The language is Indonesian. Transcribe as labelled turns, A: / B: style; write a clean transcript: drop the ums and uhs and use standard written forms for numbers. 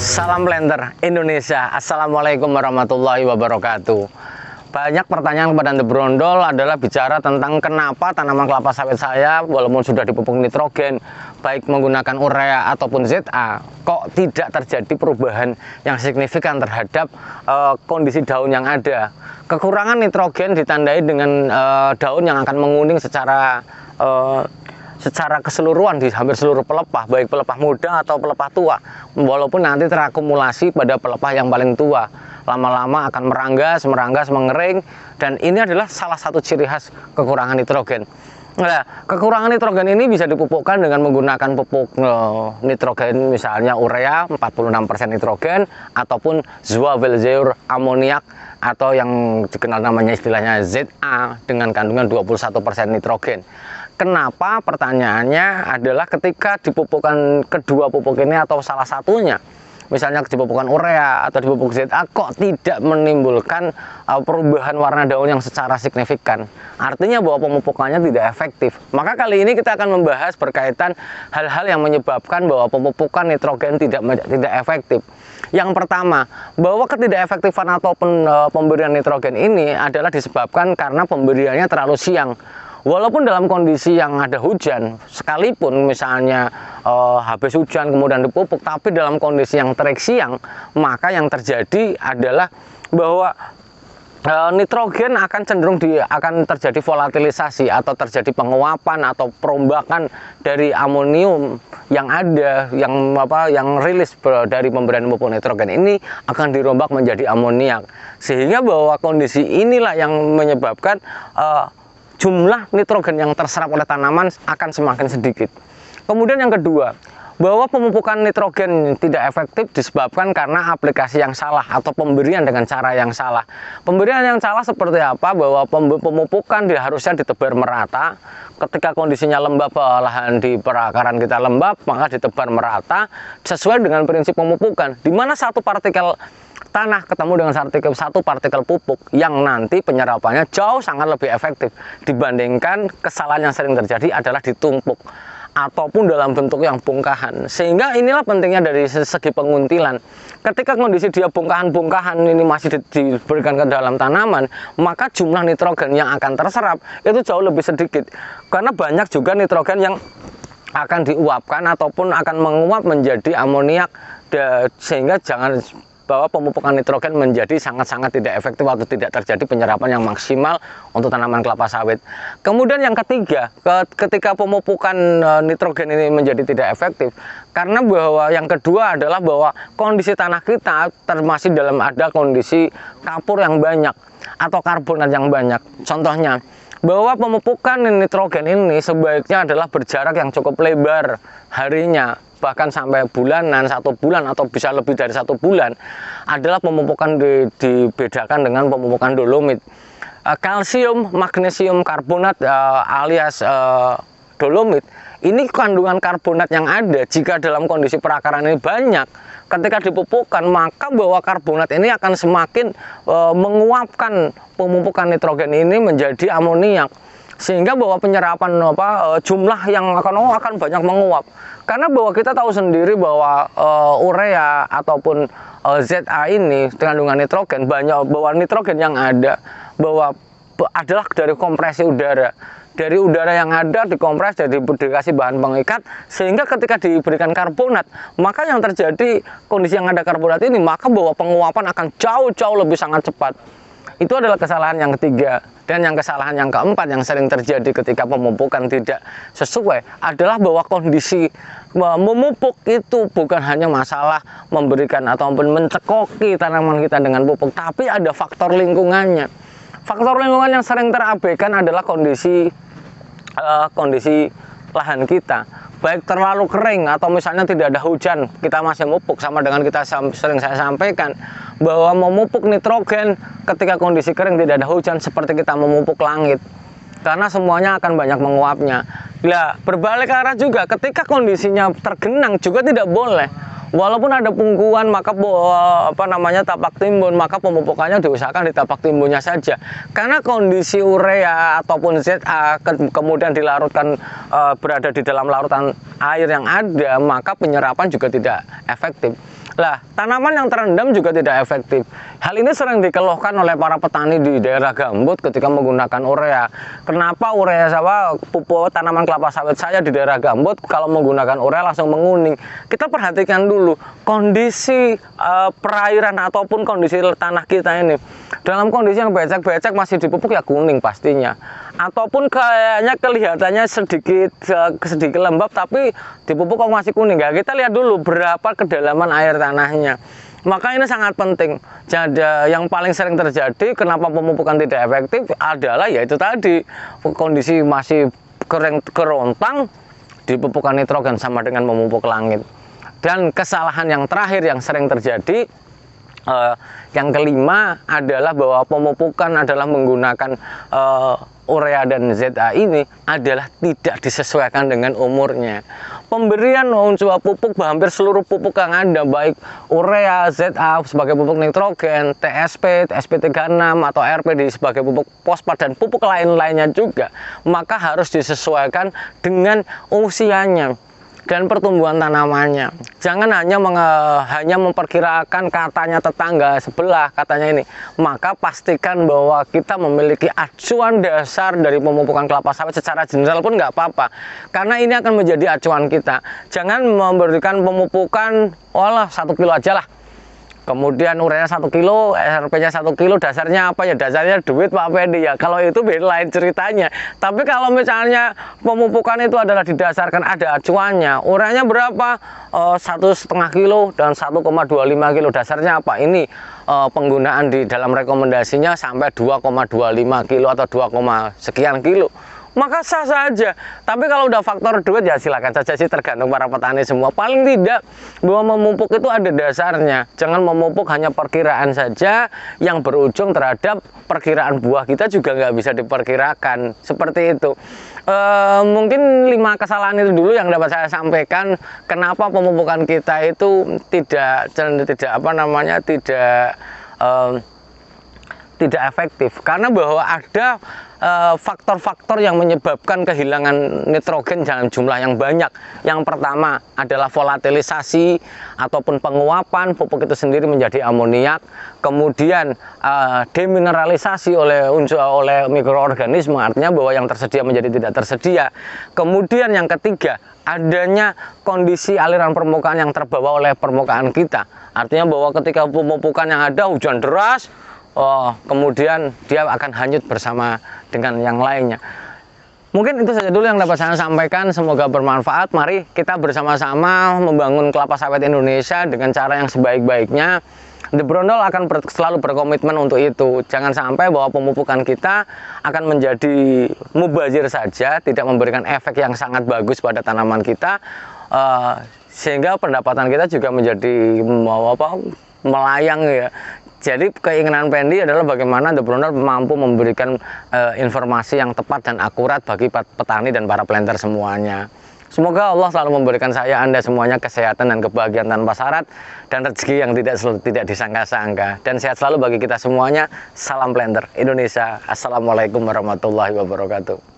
A: Salam blender Indonesia. Assalamualaikum warahmatullahi wabarakatuh. Banyak pertanyaan kepada The Brondol adalah bicara tentang kenapa tanaman kelapa sawit saya walaupun sudah dipupuk nitrogen baik menggunakan urea ataupun ZA kok tidak terjadi perubahan yang signifikan terhadap kondisi daun yang ada. Kekurangan nitrogen ditandai dengan daun yang akan menguning secara keseluruhan di hampir seluruh pelepah, baik pelepah muda atau pelepah tua, walaupun nanti terakumulasi pada pelepah yang paling tua, lama-lama akan meranggas, mengering, dan ini adalah salah satu ciri khas kekurangan nitrogen. Nah, kekurangan nitrogen ini bisa dipupukkan dengan menggunakan pupuk nitrogen, misalnya urea 46% nitrogen, ataupun Zwavelzeur amoniak, atau yang dikenal namanya istilahnya ZA dengan kandungan 21% nitrogen. Kenapa? Pertanyaannya adalah ketika dipupukkan kedua pupuk ini atau salah satunya, misalnya dipupukkan urea atau dipupuk ZA, kok tidak menimbulkan perubahan warna daun yang secara signifikan. Artinya bahwa pemupukannya tidak efektif. Maka kali ini kita akan membahas berkaitan hal-hal yang menyebabkan bahwa pemupukan nitrogen tidak efektif. Yang pertama, bahwa ketidakefektifan ataupun pemberian nitrogen ini adalah disebabkan karena pemberiannya terlalu siang. Walaupun dalam kondisi yang ada hujan, sekalipun misalnya habis hujan kemudian dipupuk, tapi dalam kondisi yang terik siang, maka yang terjadi adalah bahwa nitrogen akan cenderung akan terjadi volatilisasi atau terjadi penguapan atau perombakan dari amonium yang ada, yang rilis dari pemberian pupuk nitrogen ini akan dirombak menjadi amoniak, sehingga bahwa kondisi inilah yang menyebabkan jumlah nitrogen yang terserap oleh tanaman akan semakin sedikit. Kemudian yang kedua, bahwa pemupukan nitrogen tidak efektif disebabkan karena aplikasi yang salah atau pemberian dengan cara yang salah. Pemberian yang salah seperti apa? Bahwa pemupukan harusnya ditebar merata. Ketika kondisinya lembab, lahan di perakaran kita lembab, maka ditebar merata sesuai dengan prinsip pemupukan, di mana satu partikel tanah ketemu dengan satu partikel pupuk yang nanti penyerapannya jauh sangat lebih efektif dibandingkan kesalahan yang sering terjadi adalah ditumpuk ataupun dalam bentuk yang bongkahan. Sehingga inilah pentingnya dari segi penguntilan. Ketika kondisi dia bongkahan ini masih diberikan ke dalam tanaman, maka jumlah nitrogen yang akan terserap itu jauh lebih sedikit, karena banyak juga nitrogen yang akan diuapkan ataupun akan menguap menjadi amoniak, sehingga bahwa pemupukan nitrogen menjadi sangat-sangat tidak efektif atau tidak terjadi penyerapan yang maksimal untuk tanaman kelapa sawit. Kemudian yang ketiga, ketika pemupukan nitrogen ini menjadi tidak efektif, karena bahwa yang kedua adalah bahwa kondisi tanah kita termasuk dalam ada kondisi kapur yang banyak atau karbonat yang banyak. Contohnya, bahwa pemupukan nitrogen ini sebaiknya adalah berjarak yang cukup lebar harinya, bahkan sampai bulanan, 1 bulan atau bisa lebih dari 1 bulan, adalah pemupukan dibedakan dengan pemupukan dolomit. Kalsium, magnesium karbonat alias dolomit, ini kandungan karbonat yang ada jika dalam kondisi perakaran ini banyak, ketika dipupukkan maka bahwa karbonat ini akan semakin menguapkan pemupukan nitrogen ini menjadi amoniak, sehingga bahwa penyerapan jumlah yang akan banyak menguap. Karena bahwa kita tahu sendiri bahwa urea ataupun ZA ini kandungan nitrogen banyak, bahwa nitrogen yang ada adalah dari kompresi udara. Dari udara yang ada dikompres, dikasih bahan pengikat, sehingga ketika diberikan karbonat, maka yang terjadi kondisi yang ada karbonat ini, maka bahwa penguapan akan jauh lebih sangat cepat. Itu adalah kesalahan yang ketiga. Dan yang kesalahan yang keempat yang sering terjadi ketika pemupukan tidak sesuai adalah bahwa kondisi memupuk itu bukan hanya masalah memberikan ataupun mencekoki tanaman kita dengan pupuk, tapi ada faktor lingkungannya. Faktor lingkungan yang sering terabaikan adalah kondisi lahan kita, baik terlalu kering atau misalnya tidak ada hujan, kita masih mupuk. Sama dengan sering saya sampaikan bahwa memupuk nitrogen ketika kondisi kering tidak ada hujan seperti kita memupuk langit, karena semuanya akan banyak menguapnya. Nah, berbalik arah juga, ketika kondisinya tergenang juga tidak boleh. Walaupun ada pungkuan, maka tapak timbun, maka pemupukannya diusahakan di tapak timbunnya saja. Karena kondisi urea ataupun ZA kemudian dilarutkan berada di dalam larutan air yang ada, maka penyerapan juga tidak efektif. Lah, tanaman yang terendam juga tidak efektif. Hal ini sering dikeluhkan oleh para petani di daerah gambut ketika menggunakan urea. Kenapa urea pupuk tanaman kelapa sawit saya di daerah gambut kalau menggunakan urea langsung menguning? Kita perhatikan dulu kondisi perairan ataupun kondisi tanah kita ini. Dalam kondisi yang becek-becek masih dipupuk ya kuning pastinya. Ataupun kayaknya kelihatannya sedikit lembab tapi dipupuk kok masih kuning. Ya, kita lihat dulu berapa kedalaman air tanahnya. Maka ini sangat penting. Jadi yang paling sering terjadi kenapa pemupukan tidak efektif adalah yaitu tadi kondisi masih kerontang, dipupukkan nitrogen sama dengan memupuk langit. Dan kesalahan yang terakhir yang sering terjadi yang kelima adalah bahwa pemupukan adalah menggunakan urea dan ZA ini adalah tidak disesuaikan dengan umurnya. Pemberian unsur pupuk hampir seluruh pupuk yang ada, baik urea, ZA sebagai pupuk nitrogen, TSP, TSP36 atau RPD sebagai pupuk fosfat dan pupuk lain-lainnya juga, maka harus disesuaikan dengan usianya dan pertumbuhan tanamannya. Jangan hanya memperkirakan katanya tetangga sebelah, katanya ini. Maka pastikan bahwa kita memiliki acuan dasar dari pemupukan kelapa sawit secara general pun nggak apa-apa. Karena ini akan menjadi acuan kita. Jangan memberikan pemupukan, 1 kilo aja lah. Kemudian urea 1 kilo, SRP-nya 1 kilo, dasarnya apa ya? Dasarnya duit Pak Fendi ya. Kalau itu beda lain ceritanya. Tapi kalau misalnya pemupukan itu adalah didasarkan ada acuannya, ureanya berapa? 1,5 kilo dan 1,25 kilo. Dasarnya apa? Ini penggunaan di dalam rekomendasinya sampai 2,25 kilo atau 2, sekian kilo. Maka sah saja. Tapi kalau udah faktor duit ya silakan saja sih, tergantung para petani semua. Paling tidak bahwa memupuk itu ada dasarnya. Jangan memupuk hanya perkiraan saja yang berujung terhadap perkiraan buah kita juga nggak bisa diperkirakan. Seperti itu. Mungkin 5 kesalahan itu dulu yang dapat saya sampaikan. Kenapa pemupukan kita itu tidak efektif, karena bahwa ada faktor-faktor yang menyebabkan kehilangan nitrogen dalam jumlah yang banyak. Yang pertama adalah volatilisasi ataupun penguapan pupuk itu sendiri menjadi amoniak, kemudian demineralisasi oleh mikroorganisme, artinya bahwa yang tersedia menjadi tidak tersedia. Kemudian yang ketiga, adanya kondisi aliran permukaan yang terbawa oleh permukaan kita, artinya bahwa ketika pemupukan yang ada hujan deras, kemudian dia akan hanyut bersama dengan yang lainnya. Mungkin itu saja dulu yang dapat saya sampaikan. Semoga bermanfaat. Mari kita bersama-sama membangun kelapa sawit Indonesia dengan cara yang sebaik-baiknya. The Brondol akan selalu berkomitmen untuk itu. Jangan sampai bahwa pemupukan kita akan menjadi mubazir saja, tidak memberikan efek yang sangat bagus pada tanaman kita, sehingga pendapatan kita juga menjadi melayang ya. Jadi keinginan Fendi adalah bagaimana The Brondol mampu memberikan informasi yang tepat dan akurat bagi petani dan para planter semuanya. Semoga Allah selalu memberikan saya, Anda semuanya kesehatan dan kebahagiaan tanpa syarat dan rezeki yang tidak disangka-sangka. Dan sehat selalu bagi kita semuanya. Salam planter Indonesia. Assalamualaikum warahmatullahi wabarakatuh.